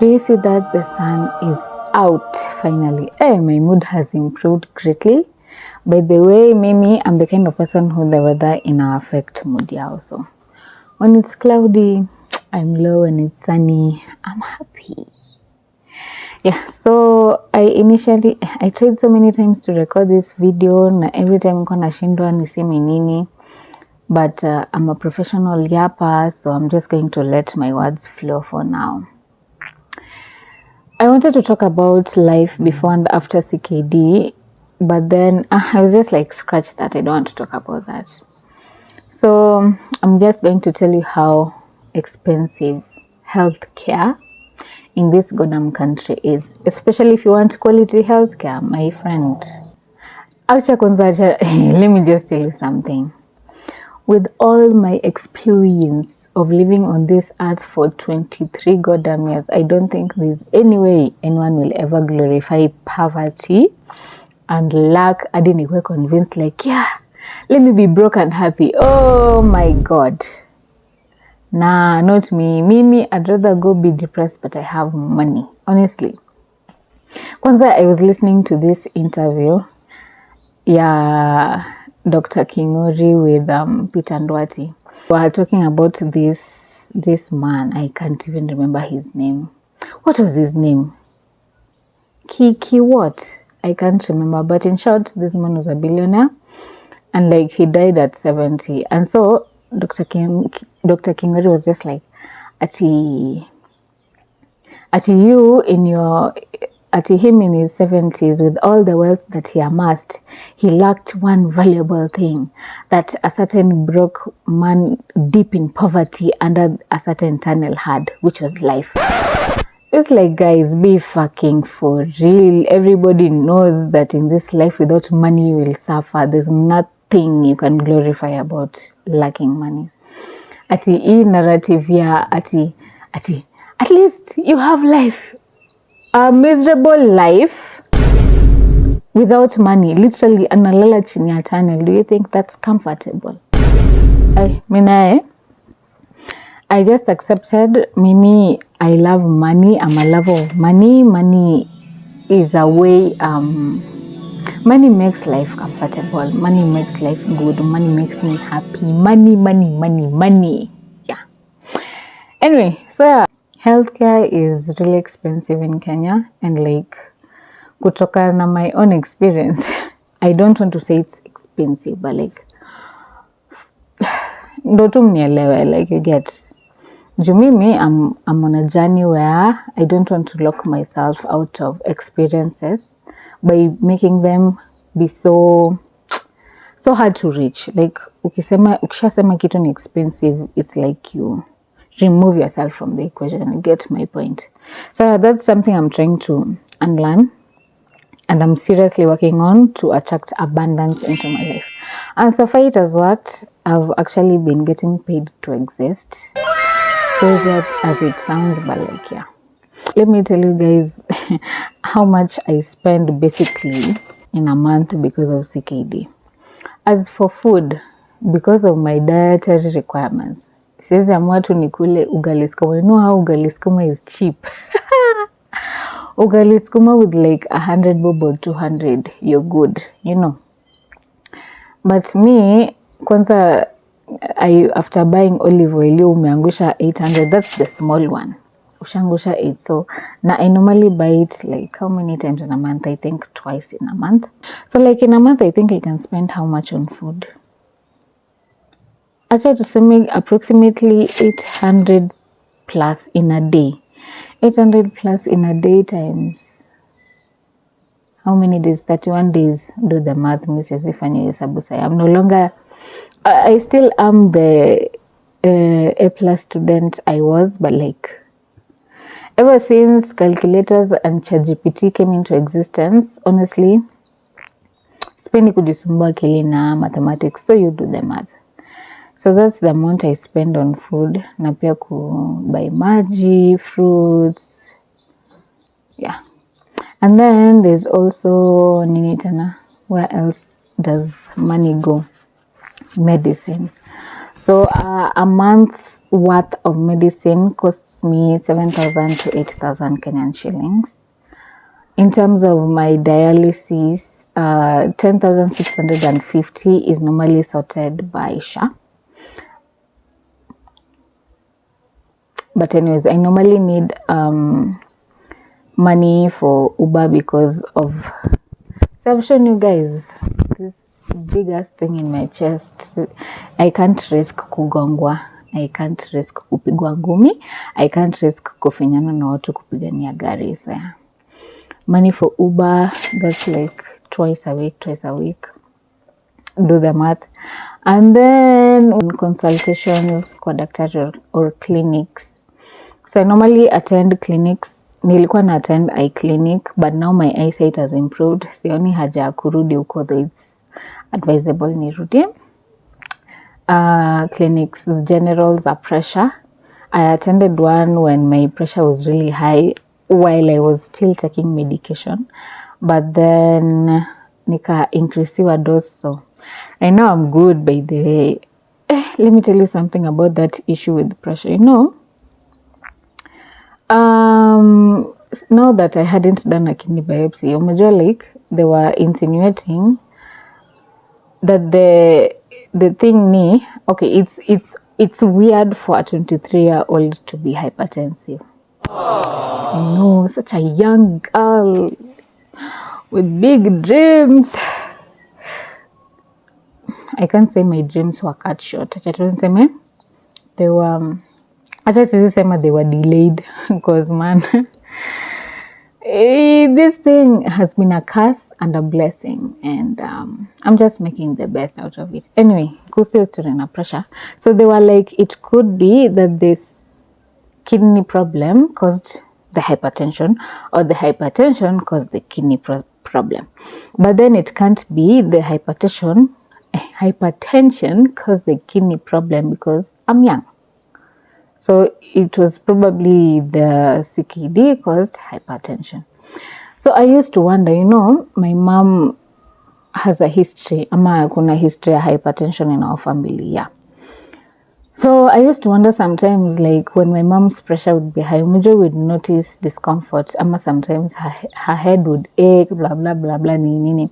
Do you see that the sun is out finally? Hey, my mood has improved greatly. By the way, Mimi, I'm the kind of person who the weather affect mood also. When it's cloudy, I'm low. When it's sunny, I'm happy. Yeah, so I tried so many times to record this video, na every time niko nashindwa niseme nini. But I'm a professional yapper, so I'm just going to let my words flow for now. I wanted to talk about life before and after CKD, but then I was just like, scratch that, I don't want to talk about that. So I'm just going to tell you how expensive healthcare in this goddamn country is, especially if you want quality healthcare, my friend. Let me just tell you something. With all my experience of living on this earth for 23 goddamn years, I don't think there's any way anyone will ever glorify poverty and lack. I didn't even convinced like, yeah, let me be broke and happy. Oh my God. Nah, not me. Mimi, I'd rather go be depressed, but I have money. Honestly. Kwanza, I was listening to this interview. Yeah. Dr. Kingori with Peter Ndwati. We are talking about this man. I can't even remember his name. What was his name? Kiki what? I can't remember. But in short, this man was a billionaire. And like he died at 70. And so Dr. Kingori was just like, Ati you in your... At him in his 70s, with all the wealth that he amassed, he lacked one valuable thing that a certain broke man deep in poverty under a certain tunnel had, which was life. It's like, guys, be fucking for real. Everybody knows that in this life, without money, you will suffer. There's nothing you can glorify about lacking money. Ati hii narrative ya at least you have life. A miserable life without money, literally analala chini ya tunnel. Do you think that's comfortable? I just accepted. Mimi, I love money. I'm a lover of money. Money is a way. Money makes life comfortable. Money makes life good. Money makes me happy. Money. Yeah. Anyway, so yeah. Healthcare is really expensive in Kenya, and like kutoka na my own experience, I don't want to say it's expensive, but like ndo tu mnielewe, like you get. Mimi, I'm on a journey where I don't want to lock myself out of experiences by making them be so hard to reach. Like ukishasema kitu ni expensive, it's like you remove yourself from the equation. You get my point. So that's something I'm trying to unlearn, and I'm seriously working on to attract abundance into my life. And so far it has worked. I've actually been getting paid to exist. So that as it sounds, but like, yeah. Let me tell you guys how much I spend basically in a month because of CKD. As for food, because of my dietary requirements, siwezi amua tu nikule ugali skuma. You know how ugali skuma is cheap. Ugali skuma with like 100 bob or 200, you're good, you know. But me, kwanza, after buying olive oil, umeangusha 800. That's the small one. Ushangusha 8. So now I normally buy it like how many times in a month? I think twice in a month. So like in a month, I think I can spend how much on food? I try to send approximately 800 plus in a day. 800 plus in a day times how many days? 31 days. Do the math, Mrs. Ifanye Sabusa. I'm no longer, I still am the A plus student I was, but like ever since calculators and ChatGPT came into existence, honestly, spendi kujisumbua akili na mathematics, so you do the math. So that's the amount I spend on food. Na pia buy maji, fruits. Yeah. And then there's also nini tena. Where else does money go? Medicine. So a month worth of medicine costs me 7,000 to 8,000 Kenyan shillings. In terms of my dialysis, 10,650 is normally sorted by SHA. But anyways, I normally need money for Uber because of, so I've shown you guys this biggest thing in my chest. I can't risk kugongwa. I can't risk kupigwa ngumi. I can't risk kufinyana na watu kupigania gari. So yeah. Money for Uber, that's like twice a week. Do the math. And then consultations kwa daktari or clinics. So I normally attend clinics. Nilikuwa na attend eye clinic, but now my eyesight has improved. Sioni haja ya kurudi huko, though it's advisable nirudi. Clinics general za pressure. I attended one when my pressure was really high while I was still taking medication, but then nika increasiwa dose. So right now I'm good, by the way. Let me tell you something about that issue with pressure. You know, now that I hadn't done a kidney biopsy, like they were insinuating that the thing me, okay, it's weird for a 23-year-old to be hypertensive. I know, such a young girl with big dreams. I can't say my dreams were cut short. They were, they were delayed because man, this thing has been a curse and a blessing, and I'm just making the best out of it. Anyway, kuhusu pressure. So they were like, it could be that this kidney problem caused the hypertension, or the hypertension caused the kidney problem. But then it can't be the hypertension caused the kidney problem because I'm young. So it was probably the CKD caused hypertension. So I used to wonder, you know, my mom has a history, kuna history of hypertension in our family, yeah. So I used to wonder sometimes, like when my mom's pressure would be high, Mujo would notice discomfort, sometimes her head would ache, blah, blah, blah, blah, nini.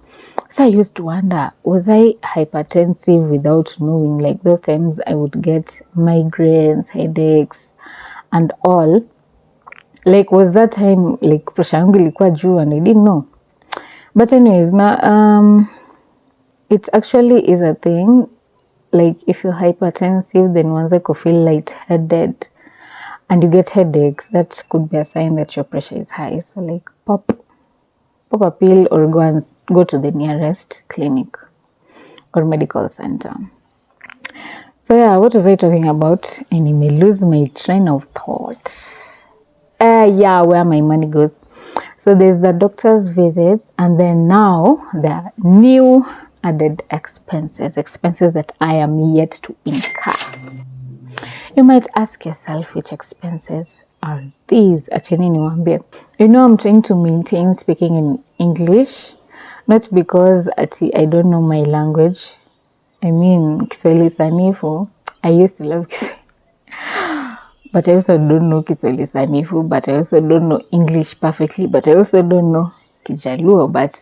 So I used to wonder, was I hypertensive without knowing? Like those times I would get migraines, headaches, and all. Like, was that time, like, pressure yangu ilikuwa juu and I didn't know? But anyways, now, it actually is a thing. Like, if you're hypertensive, then once you feel lightheaded and you get headaches, that could be a sign that your pressure is high. So, like, pop a pill or go to the nearest clinic or medical center. So, yeah, what was I talking about? And I may lose my train of thought. Yeah, where my money goes. So there's the doctor's visits, and then now there are new added expenses that I am yet to incur. You might ask yourself, which expenses are these? Acheni niwaambie. You know, I'm trying to maintain speaking in English, not because I don't know my language. I mean, Kiswahili sanifu. I used to love Kiswahili. But I also don't know Kiswahili sanifu, but I also don't know English perfectly, but I also don't know Kijaluo. But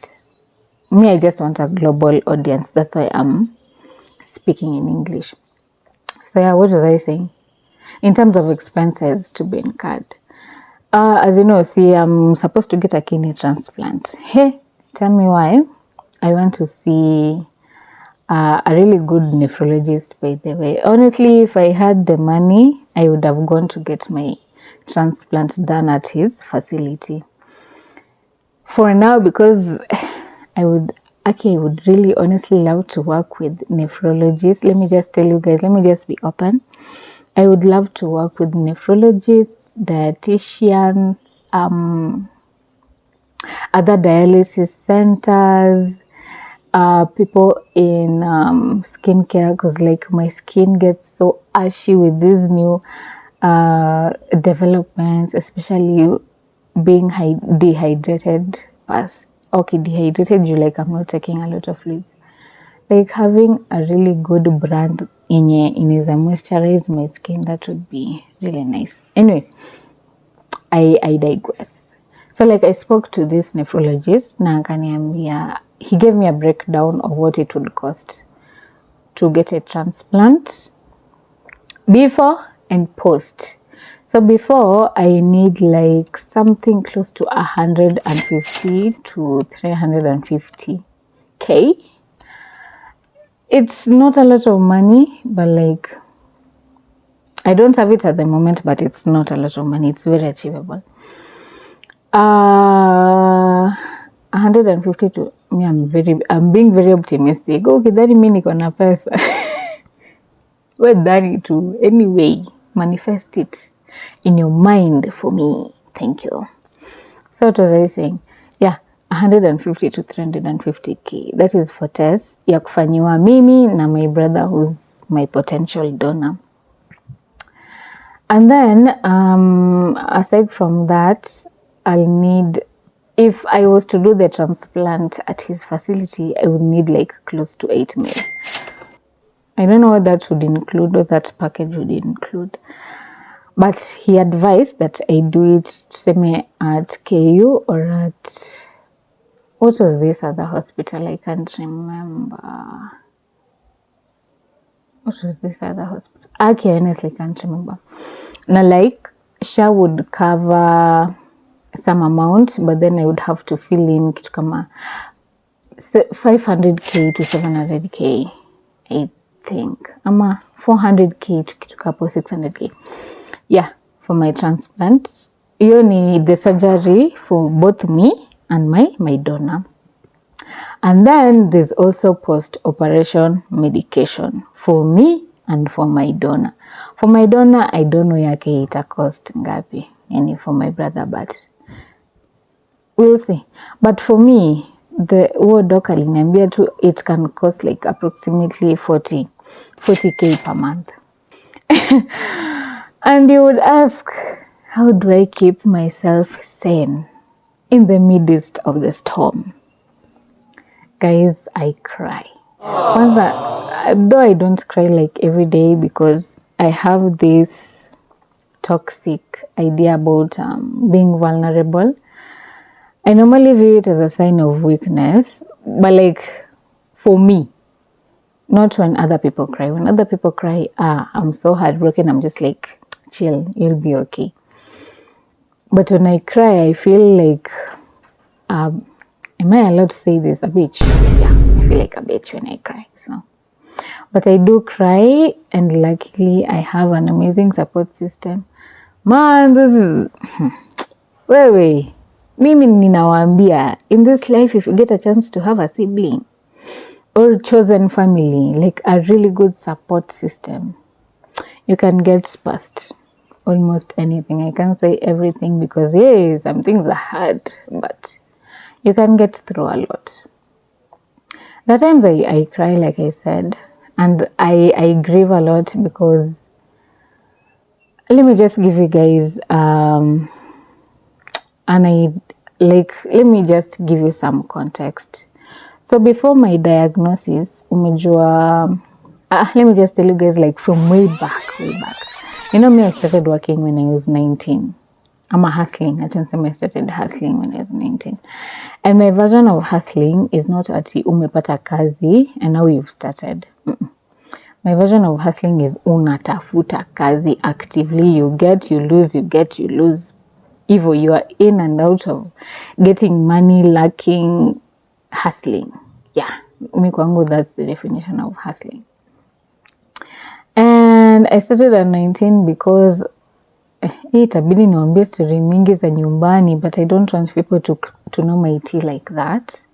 me, I just want a global audience. That's why I'm speaking in English. So yeah, what was I saying? In terms of expenses to be incurred. As you know, see, I'm supposed to get a kidney transplant. Hey, tell me why. I want to see a really good nephrologist, by the way. Honestly, if I had the money, I would have gone to get my transplant done at his facility. For now, because I would really honestly love to work with nephrologists. Let me just tell you guys, let me just be open. I would love to work with nephrologists, dietitians, other dialysis centers, people in skincare, because like my skin gets so ashy with these new developments, especially being dehydrated. Dehydrated, you like I'm not taking a lot of fluids. like having a really good brand inaweza moisturize my skin, that would be really nice. Anyway, I digress. So like I spoke to this nephrologist na akaniambia, he gave me a breakdown of what it would cost to get a transplant before and post. So before, I need like something close to 150 to 350k. It's not a lot of money, but like I don't have it at the moment, but it's not a lot of money. It's very achievable. 150 to me, I'm being very optimistic. Okay, that means niko na pesa. Well, done to anyway, manifest it in your mind for me. Thank you. So what was I saying? Yeah, 150 to 350k. That is for test ya kufanyiwa mimi na my brother who's my potential donor. And then aside from that, I'll need, if I was to do the transplant at his facility, I would need like close to 8 mil. I don't know what that would include, what that package would include. But he advised that I do it semi at KU or at, what was this other hospital? I can't remember. What was this other hospital? Okay, honestly can't remember. Now like, SHA would cover some amount, but then I would have to fill in kitu kama 500k to 700k, I think. Ama 400k to kitu kapo 600k. Yeah, for my transplant. Hiyo ni the surgery for both me and my donor. And then there's also post-operation medication for me and for my donor. For my donor, I don't know yake ita cost ngapi. Yani for my brother, but we'll see. But for me, the doc aliniambia tu it can cost like approximately 40k per month. And you would ask, how do I keep myself sane in the midst of the storm? Guys, I cry. Though I don't cry like every day because I have this toxic idea about being vulnerable. I normally view it as a sign of weakness, but like for me, not when other people cry. When other people cry, I'm so heartbroken, I'm just like, chill, you'll be okay. But when I cry, I feel like, am I allowed to say this? A bitch. Yeah, I feel like a bitch when I cry. So, but I do cry, and luckily I have an amazing support system. Man, this is wewe. Mimi ninawaambia, in this life, if you get a chance to have a sibling or chosen family, like a really good support system, you can get past almost anything. I can't say everything because some things are hard, but you can get through a lot. There times I cry, like I said, and I grieve a lot because, let me just give you guys let me just give you some context. So before my diagnosis, umejua, let me just tell you guys, like from way back. You know me, I started working when I was 19. I'm hustling. I started hustling when I was 19. And my version of hustling is not ati umepata kazi and now you've started. My version of hustling is unatafuta kazi actively. You get, you lose, you get, you lose. Evil, you are in and out of getting money, lacking, hustling. Yeah, mi kwangu, that's the definition of hustling. And I started at 19 because itabidi niwaambie story mingi za nyumbani, but I don't want people to know my tea like that.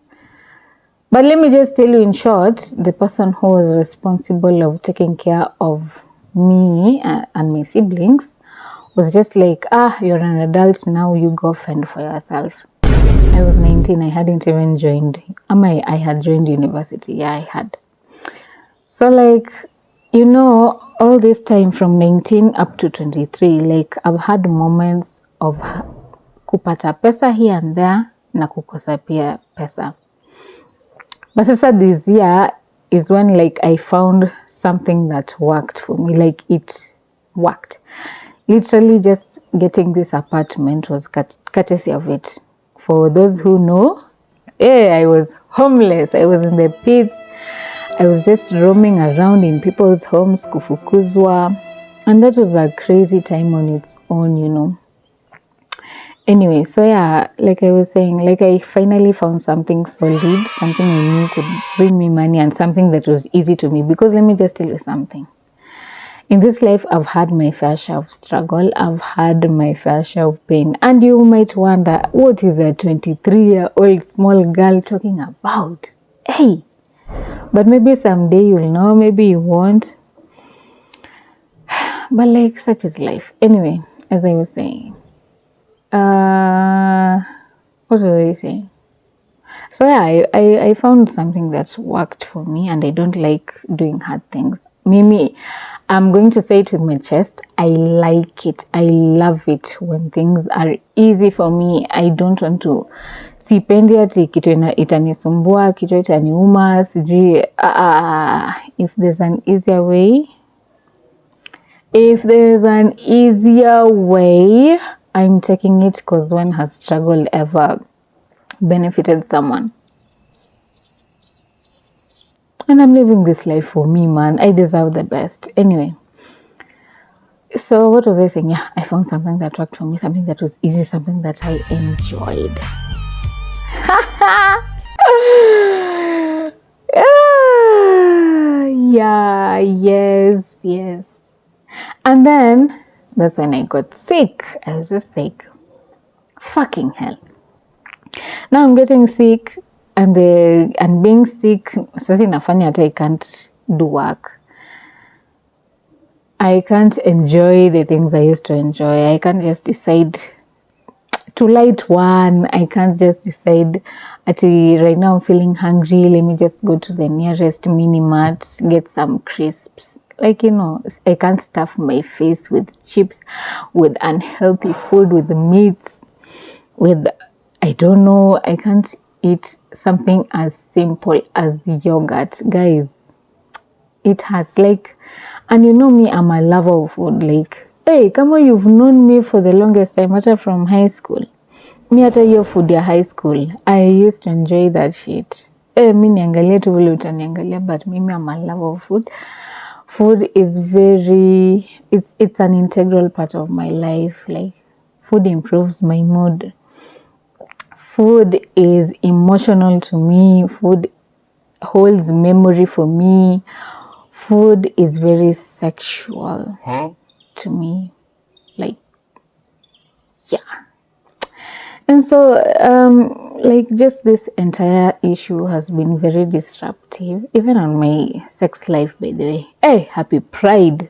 But let me just tell you in short, the person who was responsible of taking care of me and my siblings was just like, you're an adult now, you go fend for yourself. I was 19, I hadn't even joined, I had joined university. Yeah, I had. So like, you know, all this time from 19 up to 23, like I've had moments of kupata pesa here and there na kukosa pia pesa. But sasa this year, is when like I found something that worked for me. Like it worked. Literally just getting this apartment was courtesy of it. For those who know, I was homeless. I was in the pits. I was just roaming around in people's homes, kufukuzwa. And that was a crazy time on its own, you know. Anyway, so yeah, like I was saying, like I finally found something solid, something I knew could bring me money and something that was easy to me. Because let me just tell you something. In this life, I've had my fair share of struggle. I've had my fair share of pain. And you might wonder, what is a 23-year-old small girl talking about? Hey, but maybe someday you'll know, maybe you won't. But like, such is life. Anyway, as I was saying, what was I saying? So yeah, I found something that worked for me, and I don't like doing hard things. Mimi, I'm going to say it with my chest. I like it. I love it when things are easy for me. I don't want to sipendi ati kitu itanisumbua, kitu itaniuma, sijui. If there's an easier way, I'm taking it, because when has struggle ever benefited someone? And I'm living this life for me, man. I deserve the best. Anyway, so what was I saying? Yeah, I found something that worked for me, something that was easy, something that I enjoyed. Yeah, yes. And then that's when I got sick. I was just like, fucking hell. Now I'm getting sick, and being sick, sasa inafanya hata I can't do work. I can't enjoy the things I used to enjoy. I can't just decide to light one. I can't just decide right now I'm feeling hungry, let me just go to the nearest mini mart, get some crisps. Like, you know, I can't stuff my face with chips, with unhealthy food, with meats, with, I don't know, I can't eat something as simple as yogurt. Guys, it hurts. Like, and you know me, I'm a lover of food. Like, hey, come on, you've known me for the longest time, after from high school. Me hata hiyo food ya high school, I used to enjoy that shit. Mi niangalia tu vile utaniangalia, but mimi I'm a lover of food. Food is it's an integral part of my life. Like, food improves my mood. Food is emotional to me. Food holds memory for me. Food is very sexual to me. Like, yeah. And so, like, just this entire issue has been very disruptive, even on my sex life, by the way. Hey, happy Pride.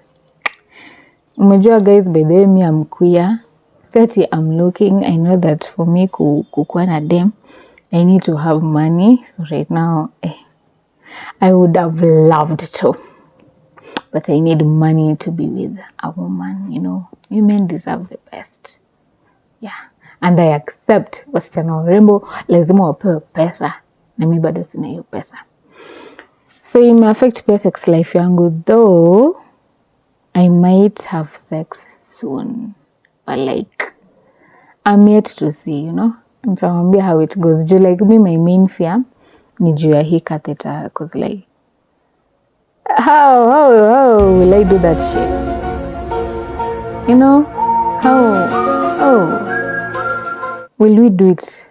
Umejua, guys, by the way, me, I'm queer. 30, I'm looking. I know that for me, kukuwa na dem, I need to have money. So right now, I would have loved to. But I need money to be with a woman, you know. Women deserve the best. Yeah. And I accept wasichana warembo lazima wapewe pesa, na mimi bado sina hiyo pesa. So it may affect pia sex life yangu, though I might have sex soon. But like, I'm yet to see, you know. Nitamwambia how it goes. Like, me, my main fear ni juu ya hii catheter, because like, how will I do that shit? You know? How will we do it?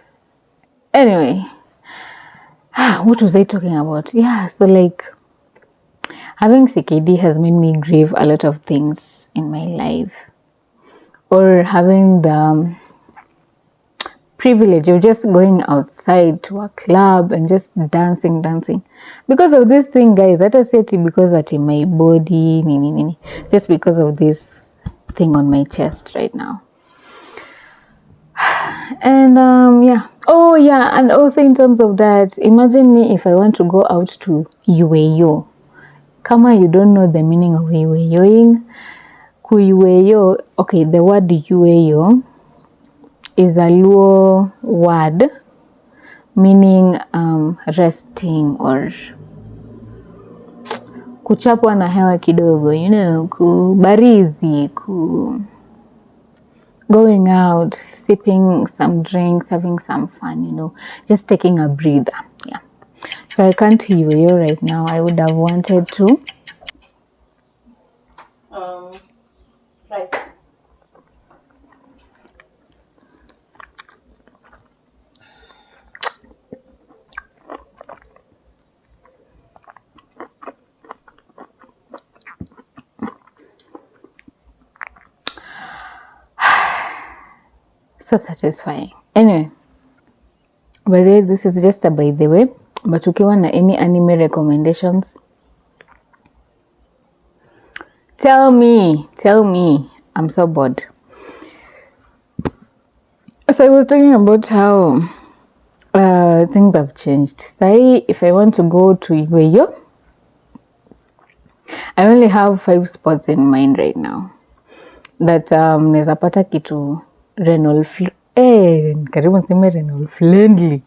Anyway, what was I talking about? Yeah, so like, having CKD has made me grieve a lot of things in my life. Or having the privilege of just going outside to a club and just dancing. Because of this thing, guys, that I said because that in my body, just because of this thing on my chest right now. And yeah. Oh yeah, and also in terms of that, imagine me if I want to go out to UAO. Kama you don't know the meaning of UAOing, UAO, okay, the word UAO is a Luo word meaning resting, or kuchapwa na hewa kidogo, you know, kubarizi, going out, sipping some drinks, having some fun, you know, just taking a breather. Yeah. So I can't hear you right now. I would have wanted to. Right. So satisfying. Anyway, by the way, this is just a by the way, but ukiwa na any anime recommendations, tell me. I'm so bored. So I was talking about how things have changed. Say if I want to go to Iweyo, I only have 5 spots in mind right now. That neza pata kitu karibu niseme renal friendly.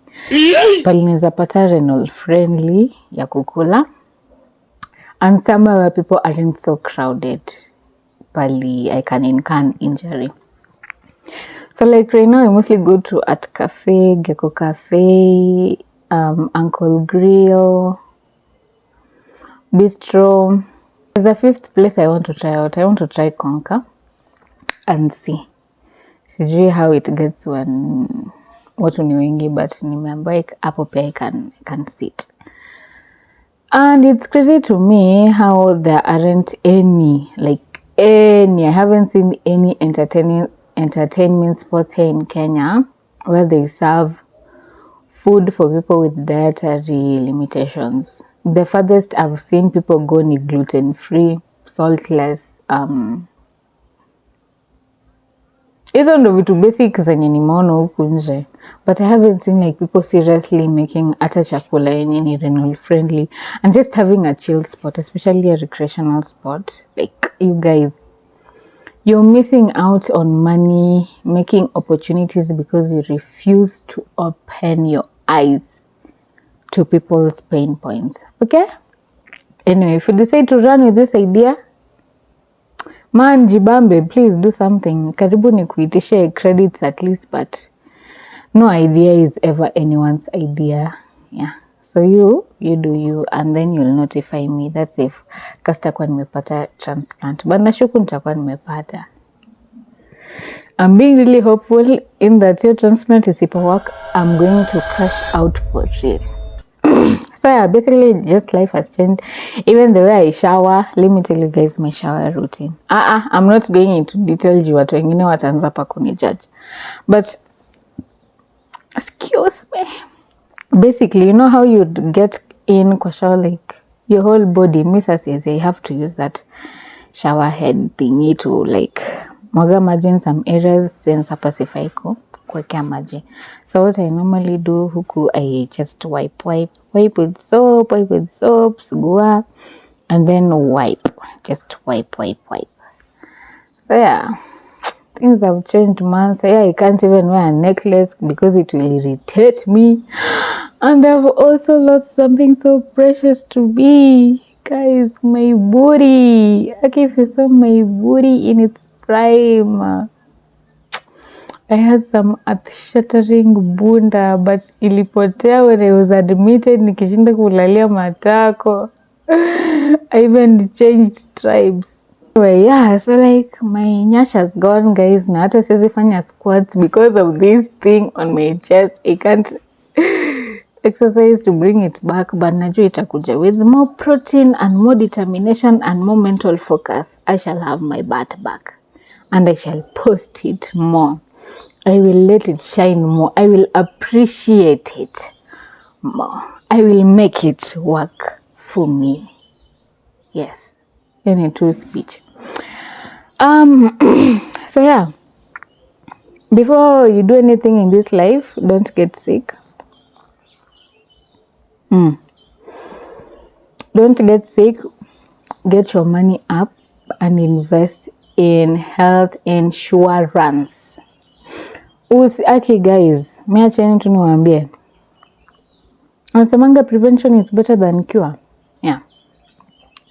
Pali neza pata renal friendly ya kukula. And somewhere where people aren't so crowded. Pali I can incur injury. So like right now I mostly go to Art Cafe, Gecko Cafe, Uncle Grill, Bistro. There's a 5th place I want to try out. I want to try Conquer and see. Sijui how it gets when watu ni wengi, but nimeambiwa hapo pia I can sit. And it's crazy to me how there aren't any, I haven't seen any entertainment spots here in Kenya where they serve food for people with dietary limitations. The farthest I've seen people go ni gluten-free, saltless, hizo ndo vitu basic zenye nimeona huku nje, but I haven't seen like people seriously making hata chakula yenye ni renal friendly and just having a chill spot, especially a recreational spot. Like, you guys, you're missing out on money, making opportunities because you refuse to open your eyes to people's pain points. Okay? Anyway, if you decide to run with this idea, man, jibambe, please do something. Karibu ni kuitishe credits at least, but no idea is ever anyone's idea. Yeah. So you do you, and then you'll notify me. That's if kasitakuwa nimepata transplant. But nashuku nitakuwa nimepata. I'm being really hopeful in that your transplant isipo work, I'm going to crash out for real. So yeah, basically just life has changed. Even the way I shower, let me tell you guys my shower routine. I'm not going into details, watu wengine wataanza pa kunijudge. But excuse me. Basically, you know how you get in kwa shower, like your whole body, misses you have to use that shower head thingy to like mwaga maji in some areas since pacify kuwekea maji. So what I normally do huku, I just wipe with soap, sugua, and then wipe. Just wipe. So yeah, things have changed, man. So yeah, I can't even wear a necklace because it will irritate me. And I've also lost something so precious to me. Guys, my booty. Okay, if you saw my booty in its prime, I had some earth-shattering bunda, but ilipotea when I was admitted, nikishinda kulalia matako. I even changed tribes. Anyway, yeah, so like my nyash has gone, guys. Na hata siwezi fanya squats because of this thing on my chest. I can't exercise to bring it back, but najua itakuja with more protein and more determination and more mental focus. I shall have my butt back and I shall post it more. I will let it shine more. I will appreciate it more. I will make it work for me. Yes. In a true speech. So yeah. Before you do anything in this life, don't get sick. Don't get sick. Get your money up and invest in health insurance. Okay guys, miacheni tu niwaambie. Wanasemanga prevention is better than cure. Yeah.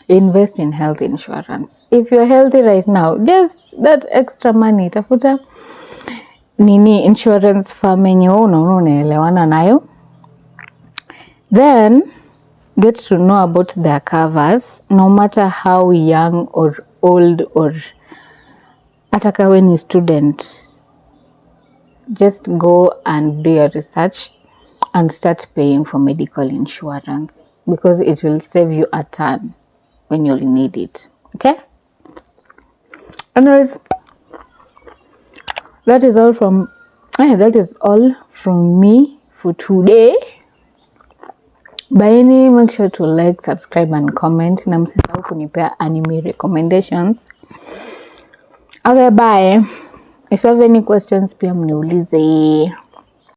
invest in health insurance. If you're healthy right now, just that extra money, tafuta insurance firm yenye unaelewana nayo, then get to know about their covers, no matter how young or old or ataka when you student. Just go and do your research and start paying for medical insurance, because it will save you a ton when you'll need it. Okay? Anyways, that is all from me for today. Baini, make sure to like, subscribe and comment, na msisahau kunipea anime recommendations. Okay, bye. If you have any questions, pia mniulize.